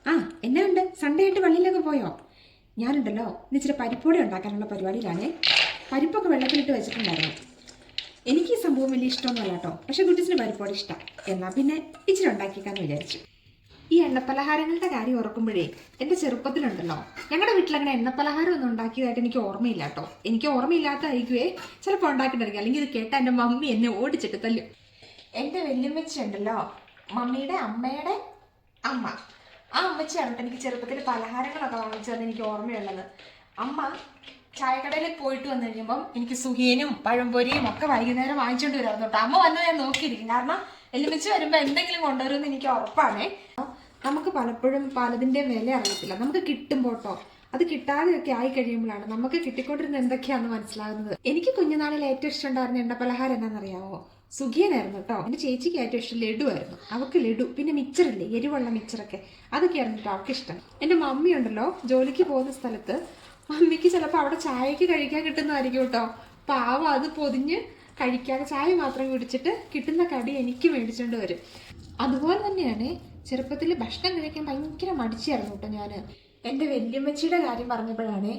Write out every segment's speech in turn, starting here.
ആ എന്നാ ഉണ്ട്, സൺഡേ ആയിട്ട് പള്ളിയിലൊക്കെ പോയോ? ഞാനുണ്ടല്ലോ ഇച്ചിരി പരിപ്പോടി ഉണ്ടാക്കാനുള്ള പരിപാടിയിലാണ്. പരിപ്പൊക്കെ വെള്ളത്തിലിട്ട് വെച്ചിട്ടുണ്ടായിരുന്നു. എനിക്ക് ഈ സംഭവം വലിയ ഇഷ്ടമൊന്നുമല്ല കേട്ടോ, പക്ഷെ കുട്ടിച്ചിന് പരിപ്പോടി ഇഷ്ടം. എന്നാൽ പിന്നെ ഇച്ചിരി ഉണ്ടാക്കിക്കാന്ന് വിചാരിച്ചു. ഈ എണ്ണപ്പലഹാരങ്ങളുടെ കാര്യം ഓർക്കുമ്പോഴേ എൻ്റെ ചെറുപ്പത്തിലുണ്ടല്ലോ ഞങ്ങളുടെ വീട്ടിലങ്ങനെ എണ്ണപ്പലഹാരം ഒന്നും ഉണ്ടാക്കിയതായിട്ട് എനിക്ക് ഓർമ്മയില്ല കേട്ടോ. എനിക്ക് ഓർമ്മയില്ലാത്തതായിരിക്കുവേ ചിലപ്പോൾ ഉണ്ടാക്കിയിട്ടായിരിക്കും, അല്ലെങ്കിൽ ഇത് കേട്ട എൻ്റെ മമ്മി എന്നെ ഓടിച്ചിട്ട് തല്ലും. എൻ്റെ വല്യമ്മച്ചി ഉണ്ടല്ലോ, മമ്മിയുടെ അമ്മയുടെ അമ്മ, ആ അമ്മച്ചിയാണ് കേട്ടോ എനിക്ക് ചെറുപ്പത്തിൽ പലഹാരങ്ങളൊക്കെ വാങ്ങിച്ചതെന്ന് എനിക്ക് ഓർമ്മയുള്ളത്. അമ്മ ചായക്കടയിൽ പോയിട്ട് വന്നു കഴിയുമ്പം എനിക്ക് സുഖിയനും പഴംപൊരിയും ഒക്കെ വൈകുന്നേരം വാങ്ങിച്ചുകൊണ്ട് വരാറുണ്ട് കേട്ടോ. അമ്മ വന്ന് ഞാൻ നോക്കിയിരിക്കും, കാരണം എല്ലുമിച്ച് വരുമ്പോൾ എന്തെങ്കിലും കൊണ്ടുവരുമെന്ന് എനിക്ക് ഉറപ്പാണേ. നമുക്ക് പലപ്പോഴും പലതിൻ്റെ വില അറിയത്തില്ല, നമുക്ക് കിട്ടുമ്പോൾ കേട്ടോ. അത് കിട്ടാതെയൊക്കെ ആയി കഴിയുമ്പോഴാണ് നമുക്ക് കിട്ടിക്കൊണ്ടിരുന്ന എന്തൊക്കെയാണെന്ന് മനസ്സിലാകുന്നത്. എനിക്ക് കുഞ്ഞുനാളിൽ ഏറ്റവും ഇഷ്ടം ഉണ്ടായിരുന്ന എണ്ണപ്പലഹാരം എന്നാണെന്നറിയാവോ? സുഖിയനായിരുന്നു കേട്ടോ. എൻ്റെ ചേച്ചിക്ക് ഏറ്റവും ഇഷ്ടം ലഡു ആയിരുന്നു. അവൾക്ക് ലഡു, പിന്നെ മിച്ചറില്ലേ, എരിവുള്ള മിച്ചറൊക്കെ, അതൊക്കെയായിരുന്നു കേട്ടോ അവൾക്ക് ഇഷ്ടം. എൻ്റെ മമ്മി ഉണ്ടല്ലോ ജോലിക്ക് പോകുന്ന സ്ഥലത്ത് മമ്മിക്ക് ചിലപ്പോൾ അവിടെ ചായക്ക് കഴിക്കാൻ കിട്ടുന്നതായിരിക്കും കേട്ടോ. പാവം അത് പൊതിഞ്ഞ് കഴിക്കാതെ ചായ മാത്രം കുടിച്ചിട്ട് കിട്ടുന്ന കടി എനിക്ക് മേടിച്ചുകൊണ്ട് വരും. അതുപോലെ തന്നെയാണ് ചെറുപ്പത്തിൽ ഭക്ഷണം കഴിക്കാൻ ഭയങ്കര മടിച്ചായിരുന്നു കേട്ടോ ഞാൻ. എൻ്റെ വല്യമ്മച്ചിയുടെ കാര്യം പറഞ്ഞപ്പോഴാണ്,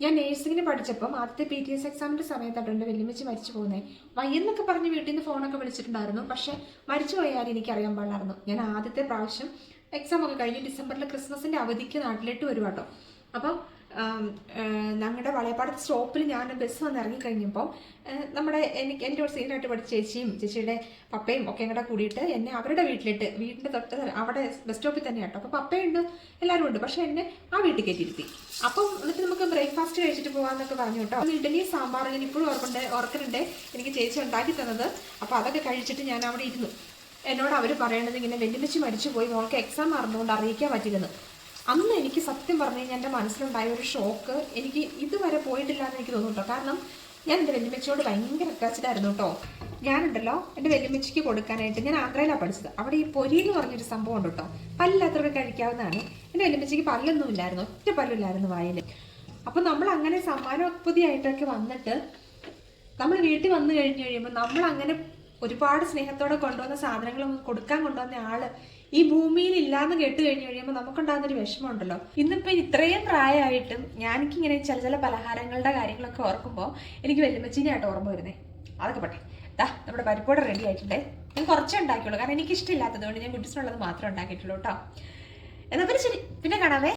ഞാൻ നേഴ്സിങ്ങിന് പഠിച്ചപ്പം ആദ്യത്തെ PTS എക്സാമിൻ്റെ സമയത്തായിട്ട് എൻ്റെ വല്യമ്മച്ചി മരിച്ചു പോകുന്നത്. വയ്യെന്നൊക്കെ പറഞ്ഞ് വീട്ടിൽ നിന്ന് ഫോണൊക്കെ വിളിച്ചിട്ടുണ്ടായിരുന്നു, പക്ഷേ മരിച്ചു പോയാലും എനിക്കറിയാൻ പാടില്ലായിരുന്നു. ഞാൻ ആദ്യത്തെ പ്രാവശ്യം എക്സാം ഒക്കെ കഴിഞ്ഞ് ഡിസംബറിൽ ക്രിസ്മസിൻ്റെ അവധിക്ക് നാട്ടിലേക്ക് വരും കേട്ടോ. അപ്പം ഞങ്ങളുടെ വളയപ്പാടത്ത് സ്റ്റോപ്പിൽ ഞാൻ ബസ് വന്ന് ഇറങ്ങിക്കഴിഞ്ഞപ്പോൾ എൻ്റെ ഒരു സീനിയറായിട്ട് പഠിച്ച ചേച്ചിയും ചേച്ചിയുടെ പപ്പയും ഒക്കെ കൂടെ കൂടിയിട്ട് എന്നെ അവരുടെ വീട്ടിലിട്ട്, വീടിൻ്റെ തൊട്ട് അവിടെ ബസ് സ്റ്റോപ്പിൽ തന്നെ കേട്ടോ. അപ്പോൾ പപ്പയുണ്ട്, എല്ലാവരും ഉണ്ട്, പക്ഷേ എന്നെ ആ വീട്ടിൽ കയറ്റിയിരുത്തി. അപ്പം എന്നിട്ട് നമുക്ക് ബ്രേക്ക്ഫാസ്റ്റ് കഴിച്ചിട്ട് പോകാമെന്നൊക്കെ പറഞ്ഞു കേട്ടോ. ഇഡ്ഡലിയും സാമ്പാറും ഞാൻ ഇപ്പോഴും ഓർക്കുന്നുണ്ട് എനിക്ക് ചേച്ചി ഉണ്ടാക്കി തന്നത്. അപ്പോൾ അതൊക്കെ കഴിച്ചിട്ട് ഞാൻ അവിടെ ഇരുന്നു. എന്നോട് അവർ പറയണത് ഇങ്ങനെ വല്യമ്മച്ചി മരിച്ചു പോയി, മോൾക്ക് എക്സാം മറന്നുകൊണ്ട് അറിയിക്കാൻ പറ്റില്ലെന്ന്. അന്ന് എനിക്ക് സത്യം പറഞ്ഞു കഴിഞ്ഞാൽ എൻ്റെ മനസ്സിലുണ്ടായ ഒരു ഷോക്ക് എനിക്ക് ഇതുവരെ പോയിട്ടില്ല എന്ന് എനിക്ക് തോന്നുന്നു കേട്ടോ. കാരണം ഞാൻ എൻ്റെ വല്യമ്മച്ചിയോട് ഭയങ്കര അറ്റാച്ച്ഡ് ആയിരുന്നു കേട്ടോ. ഞാനുണ്ടല്ലോ എൻ്റെ വല്യമ്മച്ചിക്ക് കൊടുക്കാനായിട്ട് ഞാൻ ആന്ധ്രയിലാണ് പഠിച്ചത്. അവിടെ ഈ പൊരി എന്ന് പറഞ്ഞൊരു സംഭവം ഉണ്ട് കേട്ടോ, പല്ലില്ലാത്തവർക്ക് കഴിക്കാവുന്നതാണ്. എൻ്റെ വല്യമ്മച്ചിക്ക് പല്ലൊന്നും ഇല്ലായിരുന്നു, ഒറ്റ പല്ലില്ലായിരുന്നു വായിൽ. അപ്പം നമ്മൾ അങ്ങനെ സമ്മാനോത്പത്തിയായിട്ടൊക്കെ വന്നിട്ട് നമ്മൾ വീട്ടിൽ വന്നു കഴിഞ്ഞ് കഴിയുമ്പോൾ നമ്മളങ്ങനെ ഒരുപാട് സ്നേഹത്തോടെ കൊണ്ടുവന്ന സാധനങ്ങൾ കൊടുക്കാൻ കൊണ്ടുവന്ന ആള് ഈ ഭൂമിയിൽ ഇല്ലാന്ന് കേട്ട് കഴിഞ്ഞ് കഴിയുമ്പോൾ നമുക്കുണ്ടാകുന്നൊരു വിഷമമുണ്ടല്ലോ. ഇന്നിപ്പോൾ ഇത്രയും പ്രായമായിട്ടും ഞാനിങ്ങനെ ചില പലഹാരങ്ങളുടെ കാര്യങ്ങളൊക്കെ ഓർക്കുമ്പോൾ എനിക്ക് വല്യമ്മച്ചീനായിട്ട് ഓർമ്മ വരുന്നേ. അതൊക്കെ പറ്റേ നമ്മുടെ പരിപ്പോടെ റെഡി ആയിട്ടുണ്ടേ. ഞാൻ കുറച്ചേ ഉണ്ടാക്കിയുള്ളൂ, കാരണം എനിക്ക് ഇഷ്ടമില്ലാത്തത് കൊണ്ട് ഞാൻ കുട്ടിസിനുള്ളത് മാത്രമേ ഉണ്ടാക്കിയിട്ടുള്ളൂ കേട്ടോ. എന്നാൽ പിന്നെ ശരി, പിന്നെ കാണാവേ.